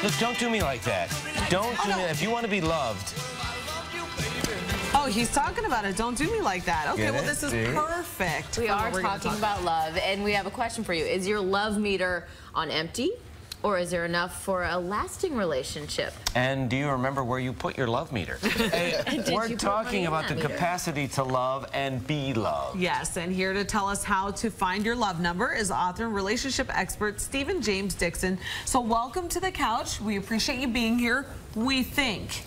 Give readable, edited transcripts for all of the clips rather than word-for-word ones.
Look, don't do me like that. Don't do me. If you want to be loved. Oh, he's talking about it. Don't do me like that. Okay, well, this is perfect. We are talking about love, and we have a question for you. Is your love meter on empty, or is there enough for a lasting relationship? And do you remember where you put your love meter? Hey, we're talking about the capacity to love and be loved. Yes, and here to tell us how to find your love number is author and relationship expert Stephen James Dixon. So welcome to the couch. We appreciate you being here. We think.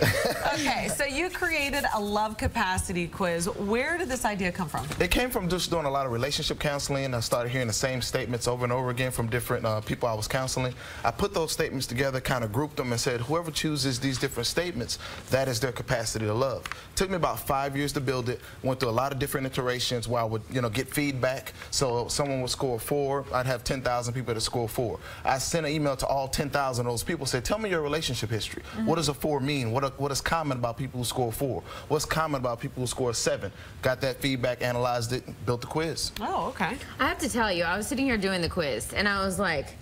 Okay, so you created a love capacity quiz. Where did this idea come from? It came from just doing a lot of relationship counseling. I started hearing the same statements over and over again from different people I was counseling. I put those statements together, kind of grouped them, and said whoever chooses these different statements, that is their capacity to love. It took me about 5 years to build it. Went through a lot of different iterations where I would, get feedback. So someone would score 4, I'd have 10,000 people to score 4. I sent an email to all 10,000 of those people, said, tell me your relationship history. What does a 4 mean? What is common about people who score 4? What's common about people who score 7? Got that feedback, analyzed it, built the quiz. Oh, okay. I have to tell you, I was sitting here doing the quiz, and I was like,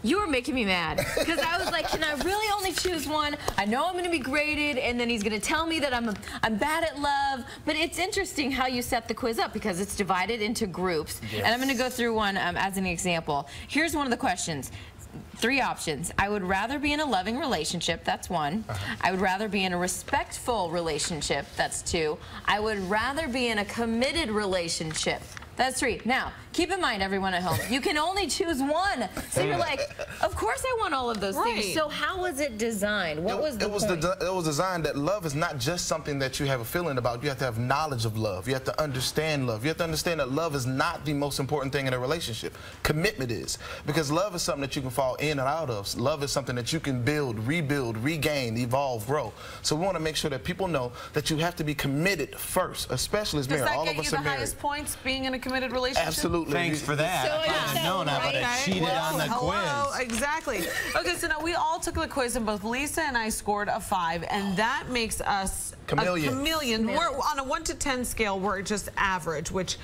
you were making me mad, because I was like, can I really only choose one? I know I'm going to be graded, and then he's going to tell me that I'm bad at love. But it's interesting how you set the quiz up, because it's divided into groups. Yes. And I'm going to go through one as an example. Here's one of the questions. 3 options. I would rather be in a loving relationship. That's 1. I would rather be in a respectful relationship. That's 2. I would rather be in a committed relationship. That's 3. Now, keep in mind, everyone at home, you can only choose 1. So you're like, of course I want all of those things. So how was it designed? What was the point? It was designed that love is not just something that you have a feeling about. You have to have knowledge of love. You have to understand love. You have to understand that love is not the most important thing in a relationship. Commitment is. Because love is something that you can fall in and out of. Love is something that you can build, rebuild, regain, evolve, grow. So we want to make sure that people know that you have to be committed first, especially as married. All of us are married. Does that get you the highest points, being in a committed relationship? Absolutely. Thanks for that. So I didn't know I would have cheated on the quiz. Exactly. Okay, so now we all took the quiz, and both Lisa and I scored a 5, and that makes us a chameleon. We're on a 1 to 10 scale. We're just average, which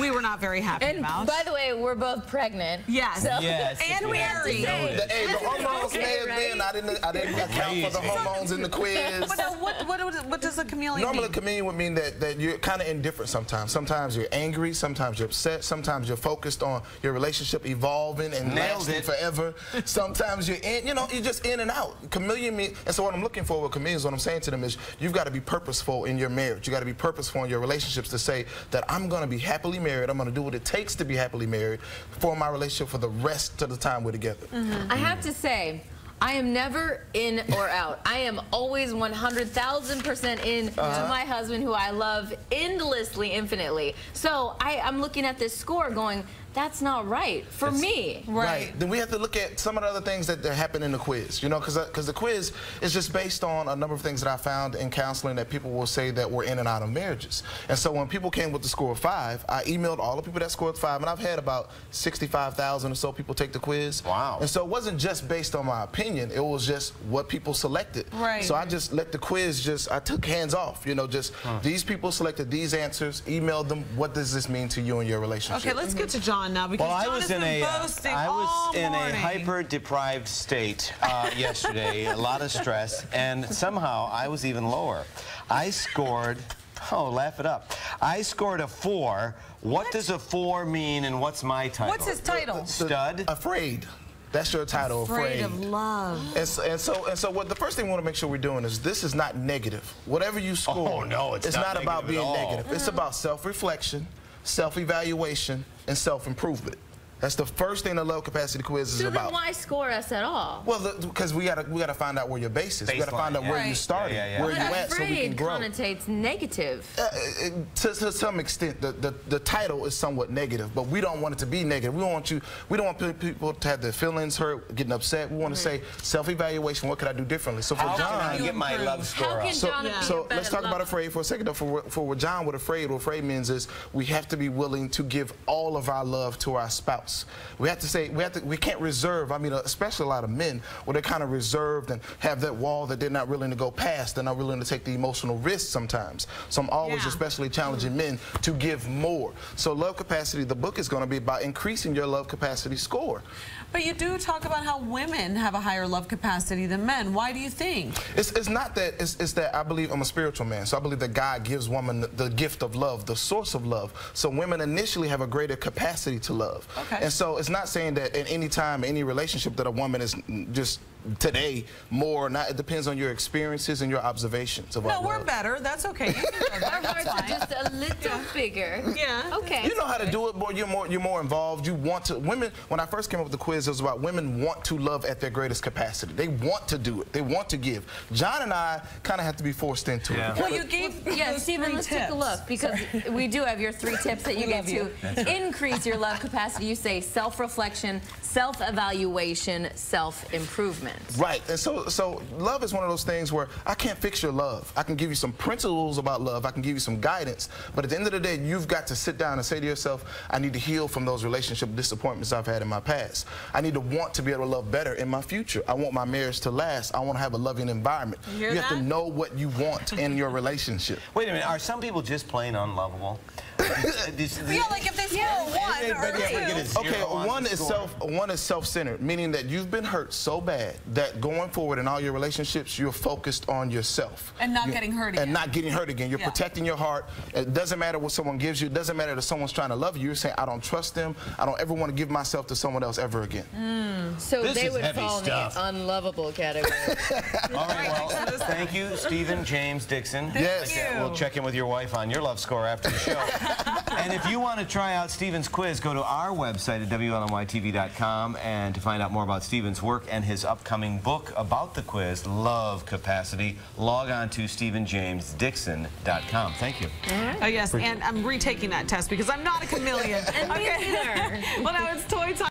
we were not very happy about. By the way, we're both pregnant. Yes. So, yes. And we are. The hormones may have been. I didn't account for the hormones in the quiz. But now, what does a chameleon mean? Normally, a chameleon would mean that you're kind of indifferent sometimes. Sometimes you're angry. Sometimes you're upset. Sometimes you're focused on your relationship evolving and lasting forever. Sometimes you're in. You're just in and out. Chameleon means. And so what I'm looking for with chameleons, what I'm saying to them is, you've got to be purposeful in your marriage. You got to be purposeful in your relationships to say that I'm going to be happily married. I'm going to do what it takes to be happily married for my relationship for the rest of the time we're together. I have to say, I am never in or out. I am always 100,000% in to my husband, who I love endlessly, infinitely. So I'm looking at this score going, that's not right for me. Right. Then we have to look at some of the other things that happen in the quiz, because the quiz is just based on a number of things that I found in counseling that people will say that we're in and out of marriages. And so when people came with the score of 5, I emailed all the people that scored 5, and I've had about 65,000 or so people take the quiz. Wow. And so it wasn't just based on my opinion, it was just what people selected. Right. So I just let the quiz I took hands off, these people selected these answers, emailed them, what does this mean to you and your relationship? Okay, let's get to John now, because I John was in a hyper-deprived state yesterday, a lot of stress, and somehow I was even lower. I scored, laugh it up. I scored a 4. What does a 4 mean, and what's my title? What's his title? Stud. Afraid. That's your title, Afraid of Love. And so what the first thing we want to make sure we're doing is, this is not negative. Whatever you score, it's not about being negative. It's about self-reflection, self-evaluation, and self-improvement. That's the first thing the love capacity quiz is about. So then why score us at all? Well, because we gotta find out where your base is. We gotta find out where you started, where you at, so we can grow. Connotates negative. To some extent, the title is somewhat negative, but we don't want it to be negative. We don't want people to have their feelings hurt, getting upset. We want to say self-evaluation. What could I do differently? So for John, how can I get my love score up? So let's talk about afraid for a second. For what John, what afraid means is, we have to be willing to give all of our love to our spouse. We have to say, we can't reserve. I mean, especially a lot of men, where they're kind of reserved and have that wall that they're not willing to go past. They're not willing to take the emotional risks sometimes. So I'm always especially challenging men to give more. So love capacity, the book is going to be about increasing your love capacity score. But you do talk about how women have a higher love capacity than men. Why do you think? It's not that. It's that I believe I'm a spiritual man. So I believe that God gives woman the gift of love, the source of love. So women initially have a greater capacity to love. Okay. And so it's not saying that at any time, any relationship that a woman is just today more or not. It depends on your experiences and your observations of No, we're better. That's okay. You can Our hearts are just a little bigger. Yeah. Okay. You know how to do it, boy. You're more involved. You want to. Women. When I first came up with the quiz, it was about women want to love at their greatest capacity. They want to do it. They want to give. John and I kind of have to be forced into it. Well, you gave Stephen, let's take a look, because we do have your 3 tips that you give to increase your love capacity. You say self-reflection, self-evaluation, self-improvement. Right, and so love is one of those things where I can't fix your love. I can give you some principles about love. I can give you some guidance, but at the end of the day, you've got to sit down and say to yourself, I need to heal from those relationship disappointments I've had in my past. I need to want to be able to love better in my future. I want my marriage to last. I want to have a loving environment. You have to know what you want in your relationship. Wait a minute, are some people just plain unlovable? Yeah, like if they score 1 or 2. Okay, one is self-centered, meaning that you've been hurt so bad that going forward in all your relationships, you're focused on yourself. And not getting hurt again. And not getting hurt again. You're protecting your heart. It doesn't matter what someone gives you. It doesn't matter that someone's trying to love you. You're saying, I don't trust them. I don't ever want to give myself to someone else ever again. So they would fall in the unlovable category. All right, well, thank you, Stephen James Dixon. Yes. We'll check in with your wife on your love score after the show. And if you want to try out Stephen's quiz, go to our website at WLNYTV.com, and to find out more about Stephen's work and his upcoming book about the quiz, Love Capacity, log on to StephenJamesDixon.com. Thank you. Yes, and I'm retaking that test because I'm not a chameleon. And me neither. Well, now it's toy time.